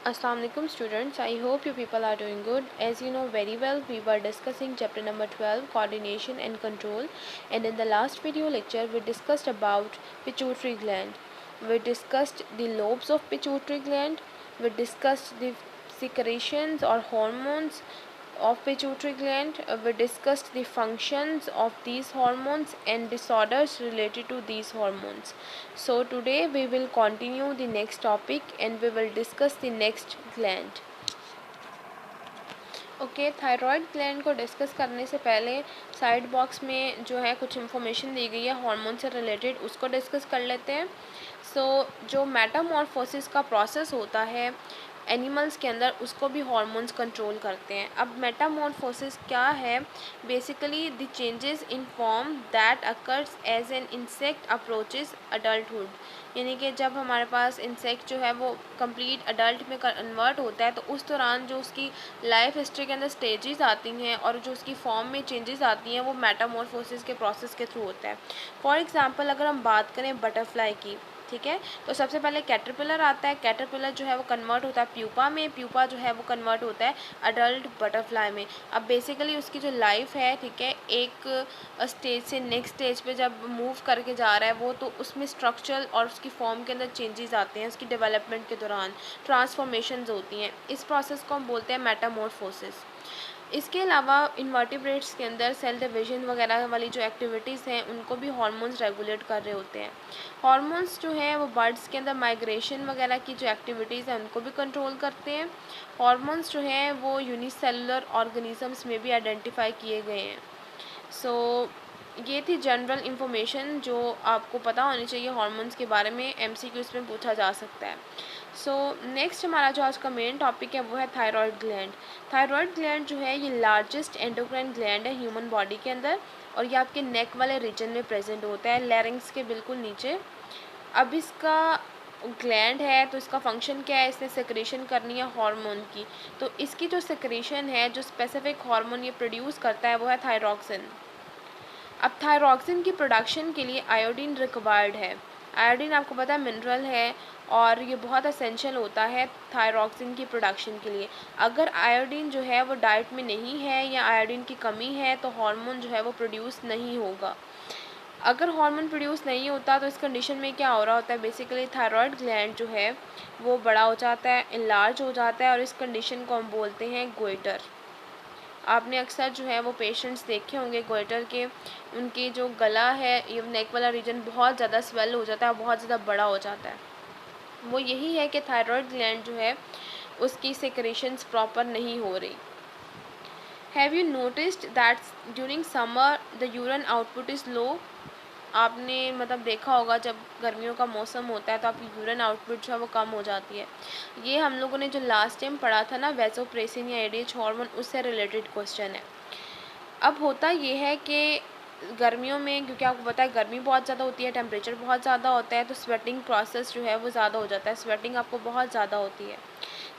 Assalamualaikum students, I hope you people are doing good. As you know very well, we were discussing chapter number 12, coordination and control, and in the last video lecture we discussed about pituitary gland. We discussed the lobes of pituitary gland, we discussed the secretions or hormones of pituitary gland. We discussed the functions of these hormones and disorders related to these hormones. So today we will continue the next topic and we will discuss the next gland. Okay thyroid gland को discuss करने से पहले side box में जो है कुछ information दी गई है हार्मोन से रिलेटेड, उसको डिस्कस कर लेते हैं. जो मेटामॉर्फोसिस का प्रोसेस होता है एनिमल्स के अंदर, उसको भी हार्मोन्स कंट्रोल करते हैं. अब मेटामॉर्फोसिस क्या है? Basically the changes in form that occurs as an insect approaches adulthood. यानी कि जब हमारे पास इंसेक्ट जो है वो कंप्लीट अडल्ट में कन्वर्ट होता है, तो उस दौरान जो उसकी लाइफ हिस्ट्री के अंदर स्टेजेस आती हैं और जो उसकी फॉर्म में चेंजेस आती हैं, वो मेटामॉर्फोसिस के प्रोसेस के थ्रू होता है. फॉर एग्जांपल अगर हम बात करें बटरफ्लाई की, ठीक है, तो सबसे पहले कैटरपिलर आता है. कैटरपिलर जो है वो कन्वर्ट होता है प्यूपा में, प्यूपा जो है वो कन्वर्ट होता है अडल्ट बटरफ्लाई में. अब बेसिकली उसकी जो लाइफ है, ठीक है, एक स्टेज से नेक्स्ट स्टेज पे जब मूव करके जा रहा है वो, तो उसमें स्ट्रक्चरल और उसकी फॉर्म के अंदर चेंजेस आते हैं. उसकी डेवलपमेंट के दौरान ट्रांसफॉर्मेशंस होती हैं. इस प्रोसेस को हम बोलते हैं मेटामॉर्फोसिस. इसके अलावा इन्वर्टिब्रेट्स के अंदर सेल डिवीजन वगैरह वाली जो एक्टिविटीज़ हैं, उनको भी हार्मोन्स रेगुलेट कर रहे होते हैं. हार्मोन्स जो हैं वो बर्ड्स के अंदर माइग्रेशन वगैरह की जो एक्टिविटीज़ हैं उनको भी कंट्रोल करते हैं. हार्मोन्स जो हैं वो यूनिसेलुलर ऑर्गेनिजम्स में भी आइडेंटिफाई किए गए हैं. ये थी जनरल इंफॉर्मेशन जो आपको पता होनी चाहिए हार्मोन्स के बारे में. एमसीक्यूज़ में पूछा जा सकता है. नेक्स्ट हमारा जो आज का मेन टॉपिक है वो है थायराइड ग्लैंड. थायराइड ग्लैंड जो है ये लार्जेस्ट एंडोक्राइन ग्लैंड है ह्यूमन बॉडी के अंदर, और ये आपके नेक वाले रीजन में प्रेजेंट होता है, लैरिंग्स के बिल्कुल नीचे. अब इसका ग्लैंड है तो इसका फंक्शन क्या है? इसने सेक्रेशन करनी है हार्मोन की. तो इसकी जो सेक्रेशन है, जो स्पेसिफिक हार्मोन ये प्रोड्यूस करता है वो है थायरॉक्सिन. अब थायरॉक्सिन की प्रोडक्शन के लिए आयोडीन रिक्वायर्ड है. आयोडीन आपको पता है मिनरल है और ये बहुत असेंशियल होता है थायरॉक्सिन की प्रोडक्शन के लिए. अगर आयोडीन जो है वो डाइट में नहीं है या आयोडीन की कमी है तो हार्मोन जो है वो प्रोड्यूस नहीं होगा. अगर हार्मोन प्रोड्यूस नहीं होता तो इस कंडीशन में क्या हो रहा होता है? बेसिकली थायराइड ग्लैंड जो है वो बड़ा हो जाता है, इनलार्ज हो जाता है, और इस कंडीशन को हम बोलते हैं गोइटर. आपने अक्सर जो है वो पेशेंट्स देखे होंगे गोइटर के, उनकी जो गला है, ये नेक वाला रीजन बहुत ज़्यादा स्वेल हो जाता है, बहुत ज़्यादा बड़ा हो जाता है. वो यही है कि थायराइड ग्लैंड जो है उसकी सेक्रेशंस प्रॉपर नहीं हो रही. Have you noticed that during summer the urine output is low? आपने मतलब देखा होगा जब गर्मियों का मौसम होता है तो आपकी यूरिन आउटपुट जो है वो कम हो जाती है. ये हम लोगों ने जो लास्ट टाइम पढ़ा था ना, वैसोप्रेसिन या एडीएच हार्मोन, उससे रिलेटेड क्वेश्चन है. अब होता ये है कि गर्मियों में, क्योंकि आपको पता है गर्मी बहुत ज़्यादा होती है, टेम्परेचर बहुत ज़्यादा होता है, तो स्वेटिंग प्रोसेस जो है वो ज़्यादा हो जाता है. स्वेटिंग आपको बहुत ज़्यादा होती है.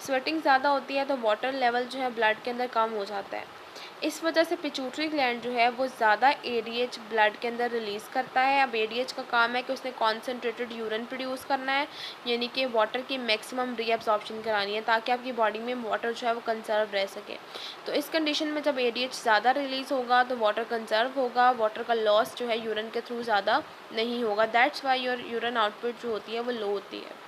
स्वेटिंग ज़्यादा होती है तो वाटर लेवल जो है ब्लड के अंदर कम हो जाता है. इस वजह से पिट्यूटरी ग्लैंड जो है वो ज़्यादा एडीएच ब्लड के अंदर रिलीज़ करता है. अब एडीएच का काम है कि उसने कॉन्सेंट्रेटेड यूरिन प्रोड्यूस करना है, यानी कि वाटर की मैक्सिमम रीअब्जॉर्प्शन करानी है ताकि आपकी बॉडी में वाटर जो है वो कंजर्व रह सके. तो इस कंडीशन में जब एडीएच ज़्यादा रिलीज़ होगा तो वाटर कंजर्व होगा, वाटर का लॉस जो है यूरिन के थ्रू ज़्यादा नहीं होगा. That's why your urine output जो होती है वो लो होती है.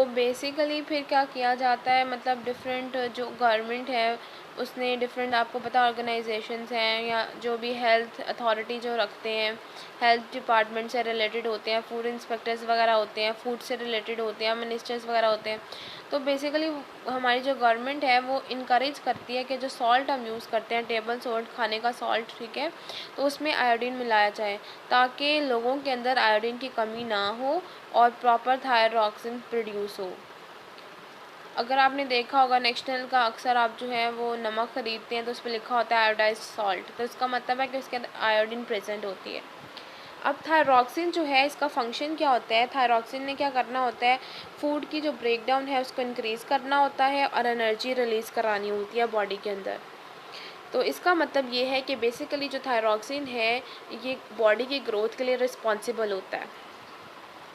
बेसिकली फिर क्या किया जाता है, मतलब डिफरेंट जो गवर्नमेंट है उसने डिफरेंट, आपको पता ऑर्गेनाइजेशंस हैं या जो भी हेल्थ अथॉरिटी जो रखते हैं, हेल्थ डिपार्टमेंट से रिलेटेड होते हैं, फूड इंस्पेक्टर्स वगैरह होते हैं, फूड से रिलेटेड होते हैं, मिनिस्टर्स वगैरह होते हैं. तो बेसिकली हमारी जो गवर्नमेंट है वो इनकरेज करती है कि जो सॉल्ट हम यूज़ करते हैं, टेबल सॉल्ट, खाने का सॉल्ट, ठीक है, तो उसमें आयोडीन मिलाया जाए ताकि लोगों के अंदर आयोडीन की कमी ना हो और प्रॉपर थायरॉक्सिन प्रोड्यूस हो. अगर आपने देखा होगा नेशनल का अक्सर आप जो है वो नमक ख़रीदते हैं तो उस पर लिखा होता है आयोडाइज्ड सॉल्ट, तो इसका मतलब है कि उसके अंदर आयोडीन प्रेजेंट होती है. अब थायरॉक्सिन जो है इसका फंक्शन क्या होता है? थायरॉक्सिन ने क्या करना होता है? फूड की जो ब्रेक डाउन है उसको इंक्रीज़ करना होता है और एनर्जी रिलीज़ करानी होती है बॉडी के अंदर. तो इसका मतलब ये है कि बेसिकली जो थायरॉक्सिन है ये बॉडी की ग्रोथ के लिए रिस्पॉन्सिबल होता है.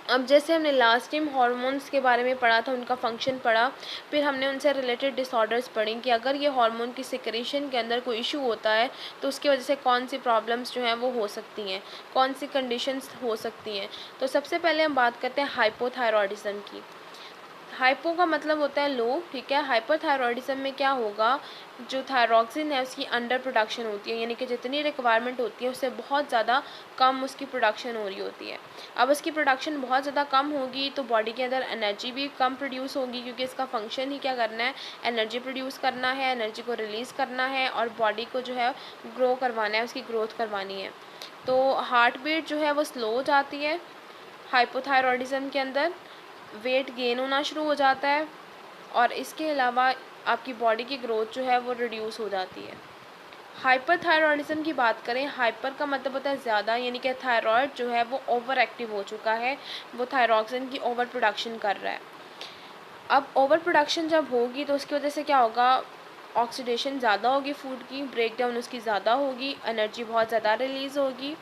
अब जैसे हमने लास्ट टाइम हार्मोन्स के बारे में पढ़ा था, उनका फंक्शन पढ़ा, फिर हमने उनसे रिलेटेड डिसऑर्डर्स पढ़ी कि अगर ये हार्मोन की सिक्रेशन के अंदर कोई इशू होता है तो उसकी वजह से कौन सी प्रॉब्लम्स जो हैं वो हो सकती हैं, कौन सी कंडीशंस हो सकती हैं। तो सबसे पहले हम बात करते हैं हाइपोथायरॉयडिज्म की। हाइपो का मतलब होता है लो, ठीक है। हाइपरथायरॉयडिज्म में क्या होगा, जो थायरॉक्सिन है उसकी अंडर प्रोडक्शन होती है, यानी कि जितनी रिक्वायरमेंट होती है उससे बहुत ज़्यादा कम उसकी प्रोडक्शन हो रही होती है। अब उसकी प्रोडक्शन बहुत ज़्यादा कम होगी तो बॉडी के अंदर एनर्जी भी कम प्रोड्यूस होगी, क्योंकि इसका फंक्शन ही क्या करना है, एनर्जी प्रोड्यूस करना है, एनर्जी को रिलीज़ करना है और बॉडी को जो है ग्रो करवाना है, उसकी ग्रोथ करवानी है। तो हार्ट बीट जो है वो स्लो हो जाती है हाइपोथायरॉयडिज्म के अंदर, वेट गेन होना शुरू हो जाता है और इसके अलावा आपकी बॉडी की ग्रोथ जो है वो रिड्यूस हो जाती है। हाइपरथायरॉयडिज्म की बात करें, हाइपर का मतलब होता है ज़्यादा, यानी कि थायराइड जो है वो ओवर एक्टिव हो चुका है, वो थायरॉक्सिन की ओवर प्रोडक्शन कर रहा है। अब ओवर प्रोडक्शन जब होगी तो उसकी वजह से क्या होगा, ऑक्सीडेशन ज़्यादा होगी फूड की, ब्रेक डाउन उसकी ज़्यादा होगी, एनर्जी बहुत ज़्यादा रिलीज़ होगी।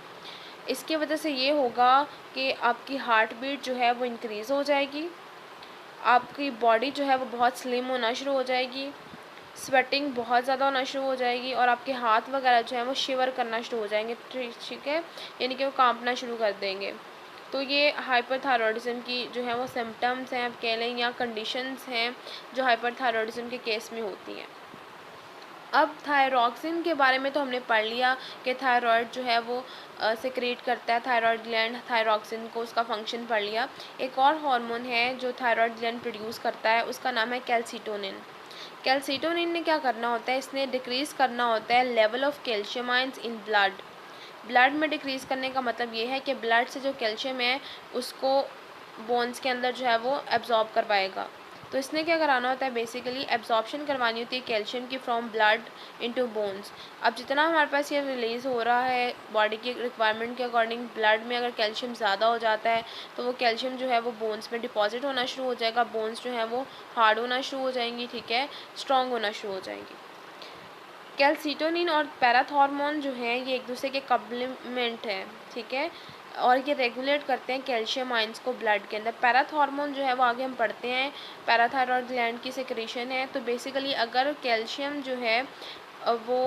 इसकी वजह से ये होगा कि आपकी हार्ट बीट जो है वो इंक्रीज़ हो जाएगी, आपकी बॉडी जो है वो बहुत स्लिम होना शुरू हो जाएगी, स्वेटिंग बहुत ज़्यादा होना शुरू हो जाएगी और आपके हाथ वगैरह जो है वो शिवर करना शुरू हो जाएंगे, ठीक है, यानी कि वो कांपना शुरू कर देंगे। तो ये हाइपरथायरॉयडिज्म की जो है वो सिम्टम्स हैं, आप कह लें, या कंडीशंस हैं जो हाइपरथायरॉयडिज्म के केस में होती हैं। अब थायरॉक्सिन के बारे में तो हमने पढ़ लिया कि थायराइड जो है वो सिक्रेट करता है, थायराइड ग्लैंड थायरॉक्सिन को, उसका फंक्शन पढ़ लिया। एक और हार्मोन है जो थायराइड ग्लैंड प्रोड्यूस करता है, उसका नाम है कैल्सिटोनिन। कैल्सिटोनिन ने क्या करना होता है, इसने डिक्रीज़ करना होता है level of calcium ions in blood. Blood में डिक्रीज़ करने का मतलब ये है कि ब्लड से जो कैल्शियम है उसको बोन्स के अंदर जो है वो एब्जॉर्ब करवाएगा। तो इसने क्या कराना होता है, बेसिकली एब्जॉर्प्शन करवानी होती है कैल्शियम की फ्रॉम ब्लड इनटू बोन्स। अब जितना हमारे पास ये रिलीज़ हो रहा है बॉडी की रिक्वायरमेंट के अकॉर्डिंग, ब्लड में अगर कैल्शियम ज़्यादा हो जाता है तो वो कैल्शियम जो है वो बोन्स में डिपॉजिट होना शुरू हो जाएगा, बोन्स जो है वो हार्ड होना शुरू हो जाएंगी, ठीक है, स्ट्रॉन्ग होना शुरू हो जाएंगी। कैल्सिटोनिन और पैराथॉर्मोन जो हैं ये एक दूसरे के कम्प्लीमेंट हैं, ठीक है, और ये रेगुलेट करते हैं कैल्शियम आइंस को ब्लड के अंदर। पैराथॉर्मोन जो है वो आगे हम पढ़ते हैं, पैराथायरॉयड ग्लैंड की सिक्रीशन है। तो बेसिकली अगर कैल्शियम जो है वो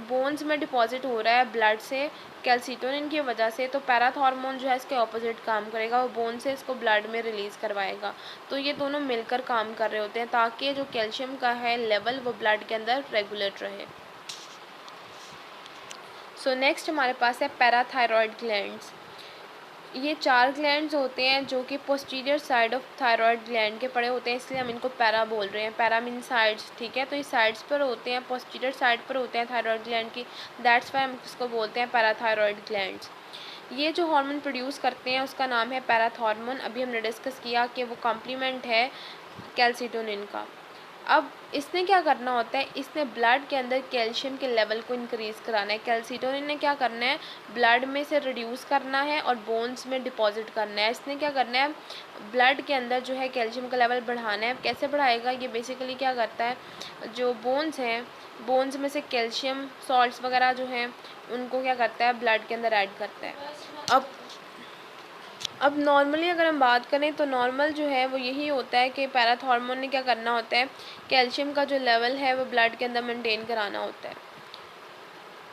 बोन्स में डिपॉजिट हो रहा है ब्लड से कैल्सिटोनिन की वजह से, तो पैराथॉर्मोन जो है इसके ऑपोजिट काम करेगा, वो बोन से इसको ब्लड में रिलीज़ करवाएगा। तो ये दोनों मिलकर काम कर रहे होते हैं ताकि जो कैल्शियम का है लेवल वो ब्लड के अंदर रेगुलेट रहे। सो नेक्स्ट हमारे पास है पैराथायरॉयड ग्लैंड्स। ये 4 ग्लैंड्स होते हैं जो कि posterior side of thyroid gland के पड़े होते हैं, इसलिए हम इनको पैरा बोल रहे हैं। पैरा मीन साइड्स, ठीक है, तो ये साइड्स पर होते हैं, पोस्टीरियर साइड पर होते हैं थायराइड ग्लैंड की, दैट्स वाई हम इसको बोलते हैं पैराथायरॉयड ग्लैंड्स। ये जो हार्मोन प्रोड्यूस करते हैं उसका नाम है पैराथॉर्मोन। अभी हमने डिस्कस किया कि वो कॉम्प्लीमेंट है कैल्सिटोनिन का। अब इसने क्या करना होता है, इसने ब्लड के अंदर कैल्शियम के लेवल को इंक्रीज़ कराना है। कैल्सिटोनिन ने क्या करना है, ब्लड में से रिड्यूस करना है और बोन्स में डिपॉजिट करना है। इसने क्या करना है, ब्लड के अंदर जो है कैल्शियम का लेवल बढ़ाना है। कैसे बढ़ाएगा, ये बेसिकली क्या करता है, जो बोन्स हैं, बोन्स में से कैल्शियम सॉल्ट्स वगैरह जो हैं उनको क्या करता है, ब्लड के अंदर ऐड करता है। अब नॉर्मली अगर हम बात करें तो नॉर्मल जो है वो यही होता है कि पैराथॉर्मोन ने क्या करना होता है, कैल्शियम का जो लेवल है वो ब्लड के अंदर मेंटेन कराना होता है।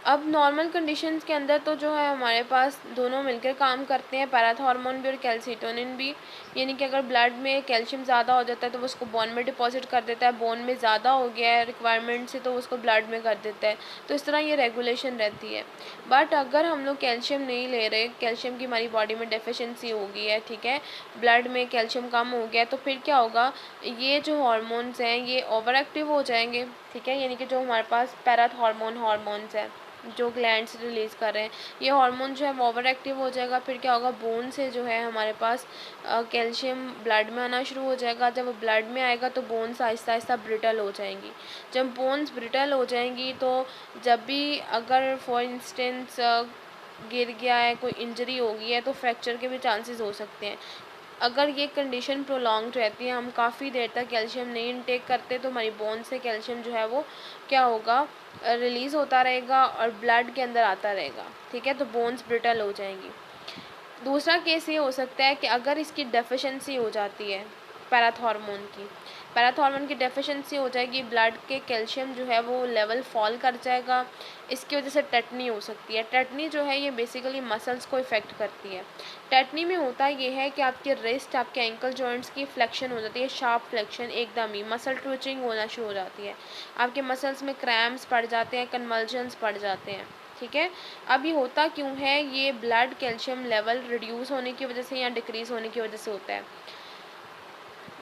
अब नॉर्मल कंडीशंस के अंदर तो जो है हमारे पास दोनों मिलकर काम करते हैं, पैराथॉर्मोन भी और कैल्सिटोनिन भी। यानी कि अगर ब्लड में कैल्शियम ज़्यादा हो जाता है तो वो उसको बोन में डिपॉजिट कर देता है, बोन में ज़्यादा हो गया है रिक्वायरमेंट से तो उसको ब्लड में कर देता है। तो इस तरह ये रेगुलेशन रहती है। बट अगर हम लोग कैल्शियम नहीं ले रहे, कैल्शियम की हमारी बॉडी में डेफिशिएंसी हो गई है, ठीक है, ब्लड में कैल्शियम कम हो गया, तो फिर क्या होगा, ये जो हार्मोन्स हैं ये ओवर एक्टिव हो जाएंगे, ठीक है, यानी कि जो हमारे पास हार्मोन्स हैं जो ग्लैंड्स रिलीज़ कर रहे हैं, ये हार्मोन जो है वो ओवर एक्टिव हो जाएगा। फिर क्या होगा, बोन से जो है हमारे पास कैल्शियम ब्लड में आना शुरू हो जाएगा। जब वो ब्लड में आएगा तो बोन्स आहिस्ता आहिस्ता ब्रिटल हो जाएंगी। जब बोन्स ब्रिटल हो जाएंगी तो जब भी अगर फॉर इंस्टेंस गिर गया है, कोई इंजरी हो गई है, तो फ्रैक्चर के भी चांसेस हो सकते हैं। अगर ये कंडीशन प्रोलॉन्ग रहती है, हम काफ़ी देर तक कैल्शियम नहीं इनटेक करते, तो हमारी बोन से कैल्शियम जो है वो क्या होगा, रिलीज़ होता रहेगा और ब्लड के अंदर आता रहेगा, ठीक है, तो बोन्स ब्रिटल हो जाएंगी। दूसरा केस ये हो सकता है कि अगर इसकी डेफिशिएंसी हो जाती है पैराथॉर्मोन की डेफिशिएंसी हो जाएगी, ब्लड के कैल्शियम जो है वो लेवल फॉल कर जाएगा, इसकी वजह से टेटनी हो सकती है। टेटनी जो है ये बेसिकली मसल्स को इफ़ेक्ट करती है। टेटनी में होता ये है कि आपके रिस्ट, आपके एंकल जॉइंट्स की फ्लेक्शन हो जाती है, शार्प फ्लेक्शन एकदम ही, मसल ट्विचिंग होना शुरू हो जाती है, आपके मसल्स में क्रैम्प्स पड़ जाते हैं, कन्वल्जन्स पड़ जाते हैं। ठीक है, अब ये होता क्यों है? ये ब्लड कैल्शियम लेवल रिड्यूस होने की वजह से या डिक्रीज़ होने की वजह से होता है।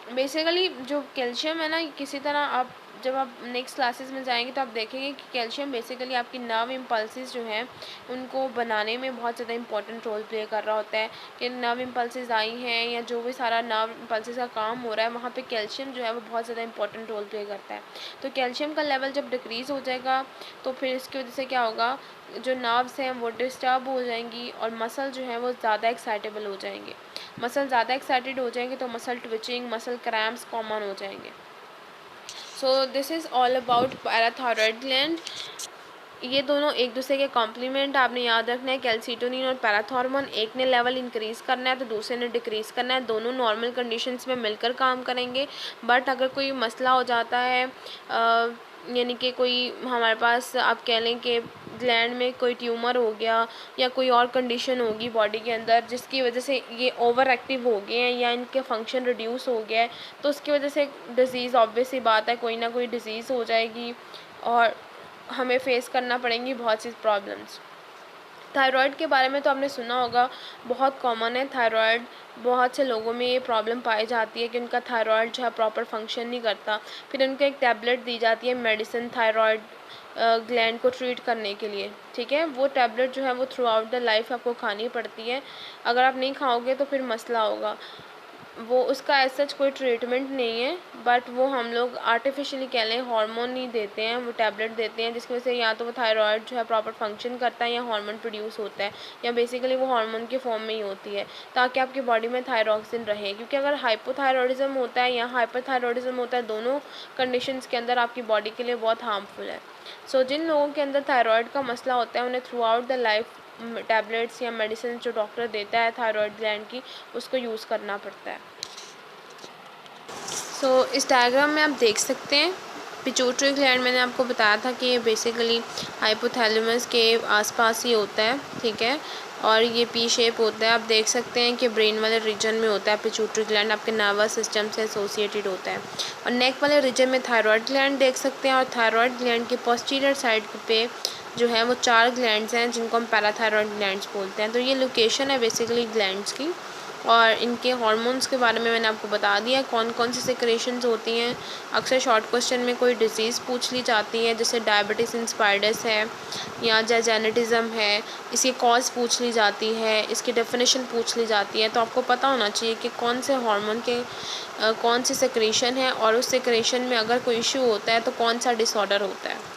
बेसिकली जो कैल्शियम है ना, किसी तरह आप जब आप नेक्स्ट क्लासेस में जाएंगे तो आप देखेंगे कि कैल्शियम बेसिकली आपकी नर्व इम्पल्सेस जो हैं उनको बनाने में बहुत ज़्यादा इंपॉर्टेंट रोल प्ले कर रहा होता है। कि नर्व इम्पल्सेस आई हैं या जो भी सारा नर्व इम्पल्सेस का काम हो रहा है, वहाँ पे कैल्शियम जो है वो बहुत ज़्यादा इंपॉर्टेंट रोल प्ले करता है। तो कैल्शियम का लेवल जब डिक्रीज़ हो जाएगा तो फिर इसकी वजह से क्या होगा, जो नर्व्स हैं वो डिस्टर्ब हो जाएंगी और मसल जो है वो ज़्यादा एक्साइटेबल हो जाएंगे। मसल ज़्यादा एक्साइटेड हो जाएंगे तो muscle twitching, muscle cramps common हो जाएंगे। So this is all about parathyroid gland. ये दोनों एक दूसरे के कॉम्प्लीमेंट आपने याद रखना है। कैल्सीटोनिन और पैराथॉर्मोन, एक ने लेवल इंक्रीज़ करना है तो दूसरे ने डिक्रीज़ करना है। दोनों नॉर्मल कंडीशंस में मिलकर काम करेंगे, बट अगर कोई मसला हो जाता है यानी कि कोई हमारे पास आप कह लें कि ग्लैंड में कोई ट्यूमर हो गया या कोई और कंडीशन होगी बॉडी के अंदर जिसकी वजह से ये ओवर एक्टिव हो गए हैं या इनके फंक्शन रिड्यूस हो गया है, तो उसकी वजह से डिज़ीज़, ऑब्वियस सी बात है, कोई ना कोई डिज़ीज़ हो जाएगी और हमें फेस करना पड़ेंगी बहुत सी प्रॉब्लम्स। थायराइड के बारे में तो आपने सुना होगा, बहुत कॉमन है थायराइड। बहुत से लोगों में ये प्रॉब्लम पाई जाती है कि उनका थायराइड जो है प्रॉपर फंक्शन नहीं करता, फिर उनको एक टैबलेट दी जाती है मेडिसिन थायराइड ग्लैंड को ट्रीट करने के लिए। ठीक है, वो टैबलेट जो है वो थ्रू आउट द लाइफ आपको खानी पड़ती है। अगर आप नहीं खाओगे तो फिर मसला होगा। वो उसका एज सच कोई ट्रीटमेंट नहीं है, बट वो हम लोग आर्टिफिशियली कह लें हार्मोन नहीं देते हैं, वो टैबलेट देते हैं जिसकी वजह से या तो वो थायराइड जो है प्रॉपर फंक्शन करता है या हार्मोन प्रोड्यूस होता है, या बेसिकली वो हार्मोन के फॉर्म में ही होती है ताकि आपकी बॉडी में थायरॉक्सिन रहे। क्योंकि अगर हाइपोथायरॉयडिज्म होता है या हाइपरथायरॉयडिज्म होता है, दोनों कंडीशंस के अंदर आपकी बॉडी के लिए बहुत हार्मफुल है। सो जिन लोगों के अंदर थायराइड का मसला होता है उन्हें through out the life tablets या मेडिसिन जो डॉक्टर देता है थायराइड ग्लैंड की, उसको यूज़ करना पड़ता है। सो इस डायग्राम में आप देख सकते हैं पिट्यूटरी ग्लैंड, मैंने आपको बताया था कि ये बेसिकली हाइपोथैलेमस के आसपास ही होता है। ठीक है, और ये पी शेप होता है। आप देख सकते हैं कि ब्रेन वाले रीजन में होता है पिट्यूटरी ग्लैंड, आपके नर्वस सिस्टम से एसोसिएटेड होता है। और नेक वाले रीजन में थायराइड ग्लैंड देख सकते हैं, और थायराइड ग्लैंड के पोस्टीरियर साइड पे जो है वो 4 ग्लैंड्स हैं जिनको हम पैराथायरॉयड ग्लैंड्स बोलते हैं। तो ये लोकेशन है बेसिकली ग्लैंड्स की। और इनके हार्मोन्स के बारे में मैंने आपको बता दिया, कौन कौन सी सिक्रेशंस होती हैं। अक्सर शॉर्ट क्वेश्चन में कोई डिज़ीज़ पूछ ली जाती है, जैसे डायबिटीज़ इंस्पायर्डस है या जेनेटिज़म है, इसकी कॉज पूछ ली जाती है, इसकी डेफिनेशन पूछ ली जाती है। तो आपको पता होना चाहिए कि कौन से हार्मोन के कौन सी सिक्रेशन है, और उस सिक्रेशन में अगर कोई इशू होता है तो कौन सा डिसऑर्डर होता है।